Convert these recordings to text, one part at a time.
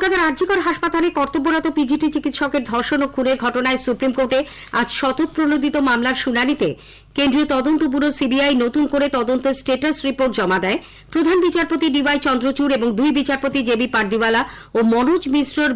কলকাতার আরজিকর হাসপাতালে কর্তব্যরত পিজিটি চিকিৎসকের ধর্ষণ ও খুনের ঘটনায় সুপ্রিম কোর্টে আজ শতপ্রণোদিত মামলার শুনানিতে কেন্দ্রীয় তদন্ত ব্যুরো সিবিআই নতুন করে তদন্তের স্ট্যাটাস রিপোর্ট জমা দেয়। প্রধান বিচারপতি ডিওয়াই চন্দ্রচূড় এবং দুই বিচারপতি জেবি পারদিওয়ালা ও মনোজ মিশ্রর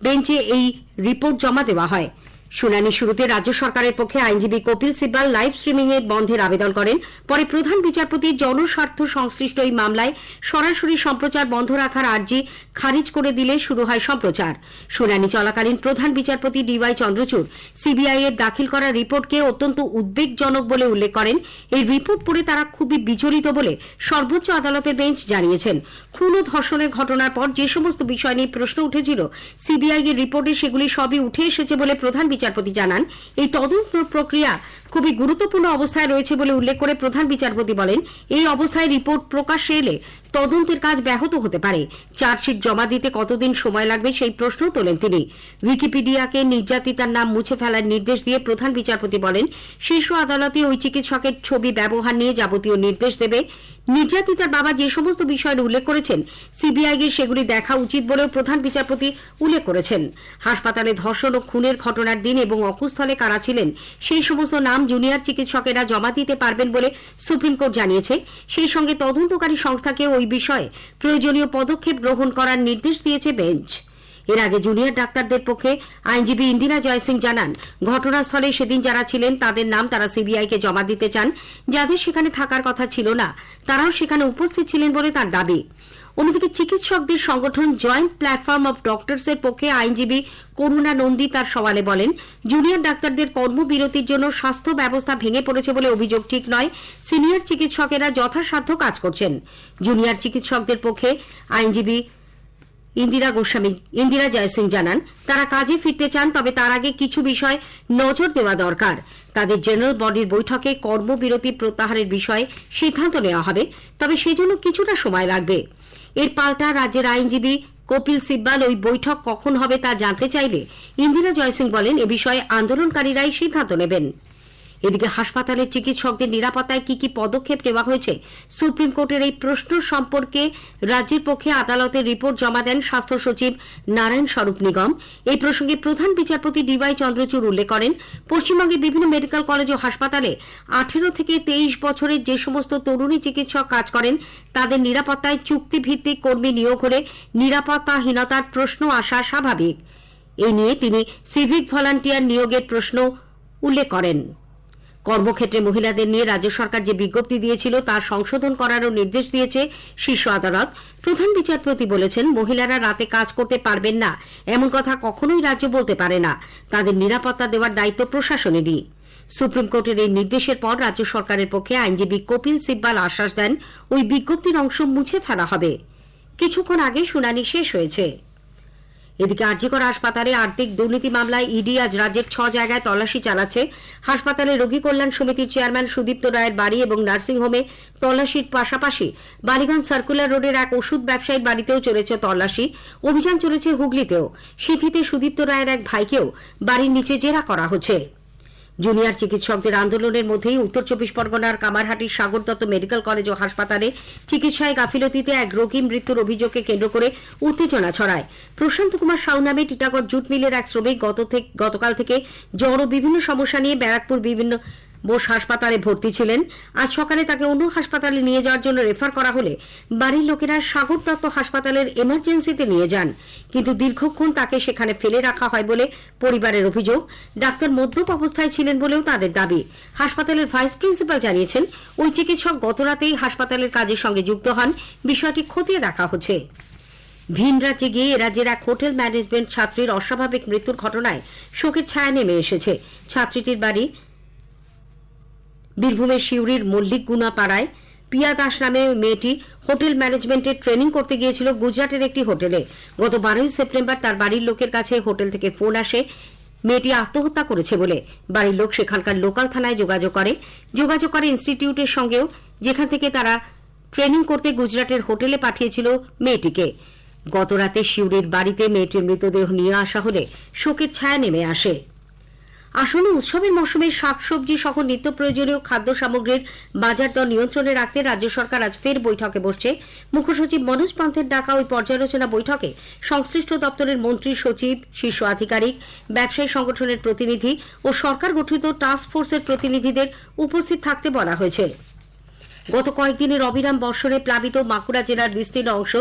বেঞ্চে এই রিপোর্ট জমা দেওয়া হয়। শুনানি শুরুতে রাজ্য সরকারের পক্ষে আইনজীবী কপিল সিব্বাল লাইভ স্ট্রিমিং এর বন্ধের আবেদন করেন। পরে প্রধান বিচারপতি জনস্বার্থ সংশ্লিষ্ট এই মামলায় সরাসরি সম্প্রচার বন্ধ রাখার আর্জি খারিজ করে দিলে শুরু হয় সম্প্রচার। শুনানি চলাকালীন প্রধান বিচারপতি ডিওয়াই চন্দ্রচূড় সিবিআই এর দাখিল করা রিপোর্টকে অত্যন্ত উদ্বেগজনক বলে উল্লেখ করেন। এই রিপোর্ট পড়ে তারা খুবই বিচলিত বলে সর্বোচ্চ আদালতের বেঞ্চ জানিয়েছেন। খুন ও ধর্ষণের ঘটনার পর যে সমস্ত বিষয় নিয়ে প্রশ্ন উঠেছিল সিবিআই এর রিপোর্টে সেগুলি সবই উঠে এসেছে বলে প্রধান বিচারপতি জানান। এই তদন্ত প্রক্রিয়া খুবই গুরুত্বপূর্ণ অবস্থায় রয়েছে বলে উল্লেখ করে প্রধান বিচারপতি বলেন, এই অবস্থায় রিপোর্ট প্রকাশ্যে এলে তদন্তের কাজ ব্যাহত হতে পারে। চার্জশিট জমা দিতে কতদিন সময় লাগবে সেই প্রশ্ন তোলেন তিনি। উইকিপিডিয়াকে নির্যাতিতার নাম মুছে ফেলার নির্দেশ দিয়ে প্রধান বিচারপতি বলেন, শীর্ষ আদালতে ওই চিকিৎসকের ছবি ব্যবহার নিয়ে যাবতীয় নির্দেশ দেবে। নির্যাতিতার বাবা যে সমস্ত বিষয়ের উল্লেখ করেছেন সিবিআই এর সেগুলি দেখা উচিত বলেও প্রধান বিচারপতি উল্লেখ করেছেন। হাসপাতালে ধর্ষণ ও খুনের ঘটনার দিন এবং অকুস্থলে কারা ছিলেন সেই সমস্ত নাম জুনিয়র চিকিৎসকেরা জমা দিতে পারবেন বলে সুপ্রিম কোর্ট জানিয়েছে। সেই সঙ্গে তদন্তকারী সংস্থাকে ওই বিষয়ে প্রয়োজনীয় পদক্ষেপ গ্রহণ করার নির্দেশ দিয়েছে বেঞ্চ। এর আগে জুনিয়র ডাক্তারদের পক্ষে আইনজীবী ইন্দিরা জয়সিং জানান, ঘটনাস্থলে সেদিন যারা ছিলেন তাদের নাম তারা সিবিআইকে জমা দিতে চান। যাদের সেখানে থাকার কথা ছিল না তারাও সেখানে উপস্থিত ছিলেন বলে তার দাবি। অন্যদিকে চিকিৎসকদের সংগঠন জয়েন্ট প্ল্যাটফর্ম অব ডক্টরস এর পক্ষে আইনজীবী করুণা নন্দী তার সওয়ালে বলেন, জুনিয়র ডাক্তারদের কর্মবিরতির জন্য স্বাস্থ্য ব্যবস্থা ভেঙে পড়েছে বলে অভিযোগ ঠিক নয়। সিনিয়র চিকিৎসকেরা যথাসাধ্য কাজ করছেন। জুনিয়র চিকিৎসকদের পক্ষে আইনজীবী ইন্দিরা জয়সিং জানান, তারা কাজে ফিরতে চান, তবে তার আগে কিছু বিষয় নজর দেওয়া দরকার। তাদের জেনারেল বডির বৈঠকে কর্মবিরতি প্রত্যাহারের বিষয়ে সিদ্ধান্ত নেওয়া হবে, তবে সেজন্য কিছুটা সময় লাগবে। এর পাল্টা রাজ্যের আইনজীবী কপিল সিব্বাল ওই বৈঠক কখন হবে তা জানতে চাইলে ইন্দিরা জয়সিং বলেন, এ বিষয়ে আন্দোলনকারীরাই সিদ্ধান্ত নেবেন। এদিকে হাসপাতালের চিকিৎসকদের নিরাপত্তায় কি কি পদক্ষেপ নেওয়া হয়েছে সুপ্রিম কোর্টের এই প্রশ্ন সম্পর্কে রাজ্যের পক্ষে আদালতে রিপোর্ট জমা দেন স্বাস্থ্য সচিব নারায়ণ স্বরূপ নিগম। এই প্রসঙ্গে প্রধান বিচারপতি ডিওয়াই চন্দ্রচূড় উল্লেখ করেন, পশ্চিমবঙ্গের বিভিন্ন মেডিকেল কলেজ ও হাসপাতালে 18 থেকে 23 বছরের যে সমস্ত তরুণী চিকিৎসক কাজ করেন তাদের নিরাপত্তায় চুক্তিভিত্তিক কর্মী নিয়োগ হলে নিরাপত্তাহীনতার প্রশ্ন আসা স্বাভাবিক। এই নিয়ে তিনি সিভিক ভলান্টিয়ার নিয়োগের প্রশ্ন উল্লেখ করেন। কর্মক্ষেত্রে মহিলাদের নিয়ে রাজ্য সরকার যে বিজ্ঞপ্তি দিয়েছিল তা সংশোধন করারও নির্দেশ দিয়েছে শীর্ষ আদালত। প্রধান বিচারপতি বলেছেন, মহিলারা রাতে কাজ করতে পারবেন না এমন কথা কখনোই রাজ্য বলতে পারে না। তাদের নিরাপত্তা দেওয়ার দায়িত্ব প্রশাসনেরই। সুপ্রিম কোর্টের এই নির্দেশের পর রাজ্য সরকারের পক্ষে আইনজীবী কপিল সিব্বাল আশ্বাস দেন, ওই বিজ্ঞপ্তির অংশ মুছে ফেলা হবে। কিছুক্ষণ আগে শুনানি শেষ হয়েছে। এদিকে আরজিকর হাসপাতালে আর্থিক দুর্নীতি মামলায় ইডি আজ রাজ্যের 6 জায়গায় তল্লাশি চালাচ্ছে। হাসপাতালে রোগী কল্যাণ সমিতির চেয়ারম্যান সুদীপ্ত রায়ের বাড়ি এবং নার্সিংহোমে তল্লাশির পাশাপাশি বালিগঞ্জ সার্কুলার রোডের এক ওষুধ ব্যবসায়ীর বাড়িতেও চলেছে তল্লাশি। অভিযান চলেছে হুগলিতেও। সিঁথিতে সুদীপ্ত রায়ের এক ভাইকেও বাড়ির নিচে জেরা করা হচ্ছে। জুনিয়র চিকিৎসকদের আন্দোলনের মধ্যেই উত্তর 24 পরগনার কামারহাটির সাগর দত্ত মেডিকেল কলেজ ও হাসপাতালে চিকিৎসায় গাফিলতিতে এক রোগী মৃত্যুর অভিযোগকে কেন্দ্র করে উত্তেজনা ছড়ায়। প্রশান্ত কুমার সাউ নামে টিটাগড় জুট মিলের এক শ্রমিক গতকাল থেকে জ্বর ও বিভিন্ন সমস্যা নিয়ে ব্যারাকপুর বিভিন্ন বোস হাসপাতালে ভর্তি ছিলেন। আজ সকালে তাকে অন্য হাসপাতালে নিয়ে যাওয়ার জন্য রেফার করা হলে বাড়ির লোকেরা সাগর দত্ত হাসপাতালের এমার্জেন্সিতে নিয়ে যান, কিন্তু দীর্ঘক্ষণ তাকে সেখানে ফেলে রাখা হয় বলে পরিবারের অভিযোগ। ডাক্তার মদ্যপ অবস্থায় ছিলেন বলেও তাদের দাবি। হাসপাতালের ভাইস প্রিন্সিপাল জানিয়েছেন, ওই চিকিৎসক গতরাতেই হাসপাতালের কাজের সঙ্গে যুক্ত হন। বিষয়টি খতিয়ে দেখা হচ্ছে। ভিন রাজ্যে গিয়ে রাজ্যের এক হোটেল ম্যানেজমেন্ট ছাত্রীর অস্বাভাবিক মৃত্যুর ঘটনায় শোকের ছায়া নেমে এসেছে। ছাত্রীটির বাড়ি বীরভূমের সিউড়ির মল্লিকগুনা পাড়ায়। পিয়া দাস নামে মেয়েটি হোটেল ম্যানেজমেন্টের ট্রেনিং করতে গিয়েছিল গুজরাটের একটি হোটেলে। গত 12 সেপ্টেম্বর তার বাড়ির লোকের কাছে হোটেল থেকে ফোন আসে মেয়েটি আত্মহত্যা করেছে বলে। বাড়ির লোক সেখানকার লোকাল থানায় যোগাযোগ করে ইনস্টিটিউটের সঙ্গেও, যেখান থেকে তারা ট্রেনিং করতে গুজরাটের হোটেলে পাঠিয়েছিল মেয়েটিকে। গতরাতে সিউড়ির বাড়িতে মেয়েটির মৃতদেহ নিয়ে আসা হলে শোকের ছায়া নেমে আসে। আসন্ন উৎসবের মৌসুমে শাকসবজি সহ নিত্য প্রয়োজনীয় খাদ্য সামগ্রীর বাজার দর নিয়ন্ত্রণে রাখতে রাজ্য সরকার আজ ফের বৈঠকে বসছে। মুখ্য সচিব মনোজ পান্থের ডাকা ওই পর্যালোচনা বৈঠকে সংশ্লিষ্ট দপ্তরের মন্ত্রী, সচিব, শীর্ষ আধিকারিক, ব্যবসায়ী সংগঠনের প্রতিনিধি ও সরকার গঠিত টাস্ক ফোর্সের প্রতিনিধিদের উপস্থিত থাকতে বলা হয়েছে। গত কয়েকদিনের অবিরাম বর্ষণে প্লাবিত বাঁকুড়া জেলার বিস্তীর্ণ অংশ,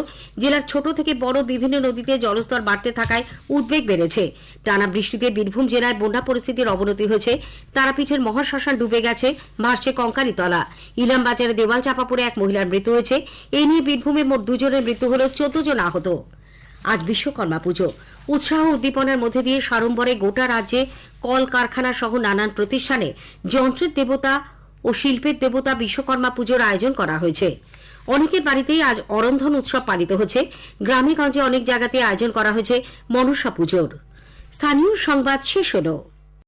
জেলার ছোট থেকে বড় বিভিন্ন নদীতে জলস্তর বাড়তে থাকায় উদ্বেগ বেড়েছে। টানা বৃষ্টিতে বীরভূম জেলায় বন্যা পরিস্থিতির অবনতি হয়েছে। তারাপীঠের মহাশ্মশান ডুবে গেছে, ভাসছে কঙ্কালীতলা। ইলাম বাজারে দেওয়াল চাপা পড়ে এক মহিলার মৃত্যু হয়েছে। এই নিয়ে বীরভূমে মোট 2 জনের মৃত্যু হলেও 14 জন আহত। আজ বিশ্বকর্মা পুজো। উৎসাহ উদ্দীপনার মধ্যে দিয়ে সাড়ম্বরে গোটা রাজ্যে কল কারখানা সহ নানান প্রতিষ্ঠানে যন্ত্রের দেবতা ও শিল্পের দেবতা বিশ্বকর্মা পুজোর আয়োজন করা হয়েছে। অনেকের বাড়িতেই আজ অরন্ধন উৎসব পালিত হচ্ছে। গ্রামে গঞ্জে অনেক জায়গাতে আয়োজন করা হয়েছে মনসা পুজোর। স্থানীয় সংবাদ শেষ হলো।